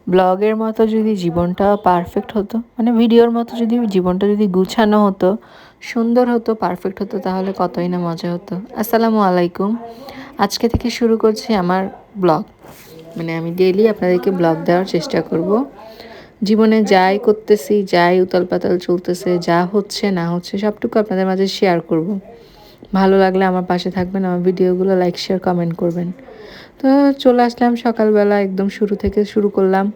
ব্লগের মতো যদি জীবনটা পারফেক্ট হতো, মানে ভিডিওর মতো যদি জীবনটা যদি গুছানো হতো, সুন্দর হতো, পারফেক্ট হতো, তাহলে কতই না মজা হতো। আসসালামু আলাইকুম। আজকে থেকে শুরু করছি আমার ব্লগ। মানে আমি ডেইলি আপনাদেরকে ব্লগ দেওয়ার চেষ্টা করব। জীবনে যাই করতেছি, যাই উতাল পাতাল চলতেছে, যা হচ্ছে না হচ্ছে, সবটুকু আপনাদের মাঝে শেয়ার করব। ভালো লাগলে আমার পাশে থাকবেন, আমার ভিডিওগুলো লাইক শেয়ার কমেন্ট করবেন। তো চলে আসলাম সকালবেলা, একদম শুরু থেকে শুরু করলাম।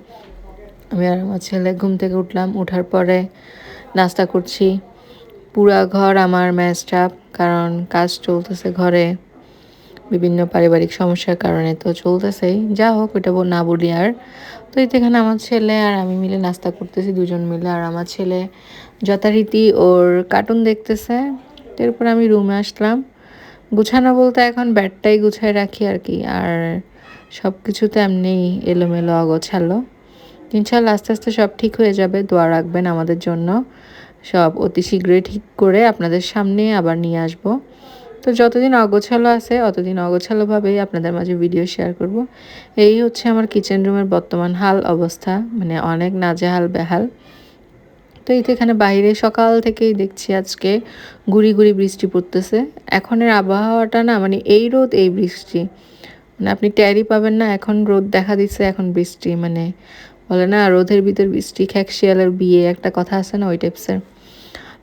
আমি আর আমার ছেলে ঘুম থেকে উঠলাম, ওঠার পরে নাস্তা করছি। পুরা ঘর আমার ম্যাচড আপ, কারণ কাজ চলতেছে ঘরে বিভিন্ন পারিবারিক সমস্যার কারণে, তো চলতেছেই, যা হোক ওইটা না বলি আর। তো এখানে আমার ছেলে আর আমি মিলে নাস্তা করতেছি, দুজন মিলে। আর আমার ছেলে যথারীতি ওর কার্টুন দেখতেছে। এরপর আমি রুমে আসলাম। গুছানো বলতে এখন ব্যাডটাই গুছায় রাখি আর কি, আর সব কিছুতে এমনি এলোমেলো অগোছালো। ইনশাল্লাহ আস্তে আস্তে সব ঠিক হয়ে যাবে, দোয়া রাখবেন আমাদের জন্য। সব অতি শীঘ্রই ঠিক করে আপনাদের সামনে আবার নিয়ে আসব। তো যতদিন অগোছালো আছে অতদিন অগোছালোভাবেই আপনাদের মাঝে ভিডিও শেয়ার করব। এই হচ্ছে আমার কিচেন রুমের বর্তমান হাল অবস্থা, মানে অনেক নাজেহাল বেহাল। তো এখানে বাইরে সকাল থেকেই দেখছি আজকে গুড়ি গুড়ি বৃষ্টি পড়তেছে। এখনের আবহাওয়াটা না, মানে এই রোদ এই বৃষ্টি, মানে আপনি ট্যারি পাবেন না। এখন রোদ দেখা দিচ্ছে, এখন বৃষ্টি, মানে বলে না রোদের ভিতর বৃষ্টি, খ্যাক শিয়ালের বিয়ে, একটা কথা আছে না, ওই টাইপসের।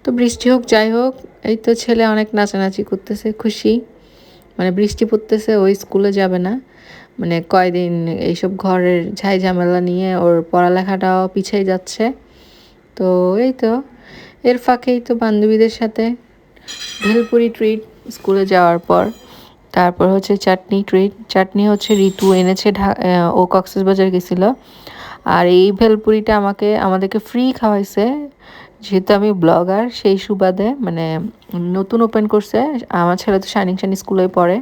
তো বৃষ্টি হোক যাই হোক, এই তো ছেলে অনেক নাচানাচি করতেছে, খুশি। মানে বৃষ্টি পড়তেছে, ওই স্কুলে যাবে না, মানে কয়দিন এইসব ঘরের ঝাই ঝামেলা নিয়ে ওর পড়ালেখাটাও পিছিয়ে যাচ্ছে। তো এই তো এর ফাঁকেই তো বান্ধবীদের সাথে ভেলপুরি ট্রিট স্কুলে যাওয়ার পর। তারপর হচ্ছে চাটনি ট্রিট, চাটনি হচ্ছে ঋতু এনেছে, ও কক্সবাজার গেছিল। আর এই ভেলপুরিটা আমাদেরকে ফ্রি খাওয়াইছে, যেহেতু আমি ব্লগার সেই সুবাদে। মানে নতুন ওপেন করছে, আমার ছেলে তো শাইনিং স্কুলে পড়ে,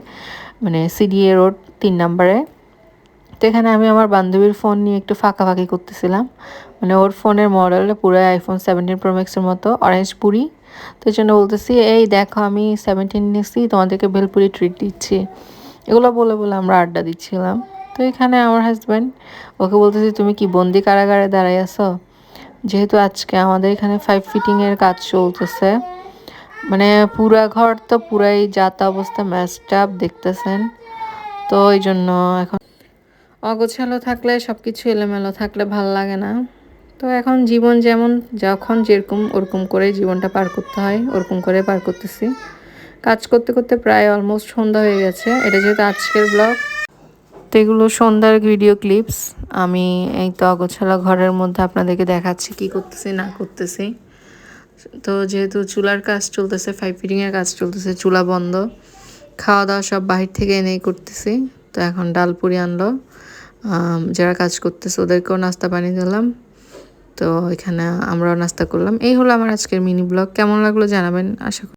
মানে সিডিএ রোড 3 নম্বরে। তো এখানে আমি আমার বান্ধবীর ফোন নিয়ে একটু ফাঁকাফাঁকি করতেছিলাম। মানে ওর ফোনের মডেলটা পুরো আইফোন 17 প্রো ম্যাক্সের মতো অরেঞ্জ পুরি। তো এই জন্য বলতেছি, এই দেখো আমি 17 নিয়েছি, তোমাদেরকে ভেলপুরি ট্রিট দিচ্ছি। এগুলো বলে বলে আমরা আড্ডা দিচ্ছিলাম। তো এখানে আমার হাজব্যান্ড, ওকে বলতেছি তুমি কি বন্দি কারাগারে দাঁড়াই আছো, যেহেতু আজকে আমাদের এখানে 5 ফিটিংয়ের কাজ চলতেছে। মানে পুরা ঘর তো পুরাই যাতা অবস্থা, ম্যাচড আপ দেখতেছেন। তো এই জন্য এখন অগোছালো থাকলে, সব কিছু এলোমেলো থাকলে ভাল লাগে না। তো এখন জীবন যেমন, যখন যেরকম ওরকম করে জীবনটা পার করতে হয়, ওরকম করে পার করতেছি। কাজ করতে করতে প্রায় অলমোস্ট সন্ধ্যা হয়ে গেছে। এটা যেহেতু আজকের ব্লগ, তো এগুলো সন্ধ্যার ভিডিও ক্লিপস। আমি এই তো অগোছালো ঘরের মধ্যে আপনাদেরকে দেখাচ্ছি কি করতেছি না করতেছি। তো যেহেতু চুলার কাজ চলতেছে, 5 ফিটিংয়ের কাজ চলতেছে, চুলা বন্ধ, খাওয়া দাওয়া সব বাহির থেকে এনেই করতেছি। তো এখন ডাল পুরি আনলো, যারা কাজ করতেছে ওদেরকেও নাস্তা পানি দিলাম। তো এখানে আমরাও নাস্তা করলাম। এই হলো আমার আজকের মিনি ব্লগ। কেমন লাগলো জানাবেন, আশা